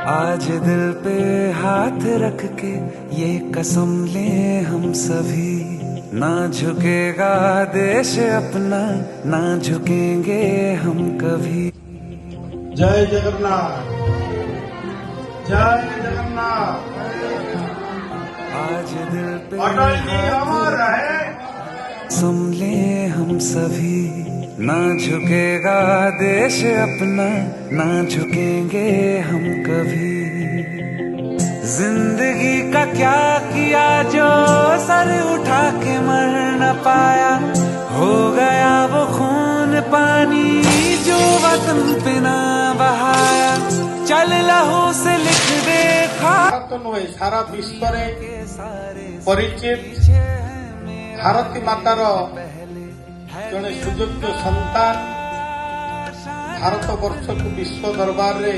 आज दिल पे हाथ रख के ये कसम ले हम सभी, ना झुकेगा देश अपना, ना झुकेंगे हम कभी। जय जगन्नाथ, जय जगन्नाथ। आज दिल पे अटल जी अमर रहे। कसम ले हम सभी, ना झुकेगा देश अपना, ना झुकेंगे हम कभी। जिंदगी का क्या किया जो सर उठा के मर न पाया, हो गया वो खून पानी जो वतन पे ना बहाया। चल लहू से लिख देखा तो नए सारा विश्व परिचित भारती मातार जड़े सुयोग्य संतान, भारत वर्ष को विश्व दरबार रे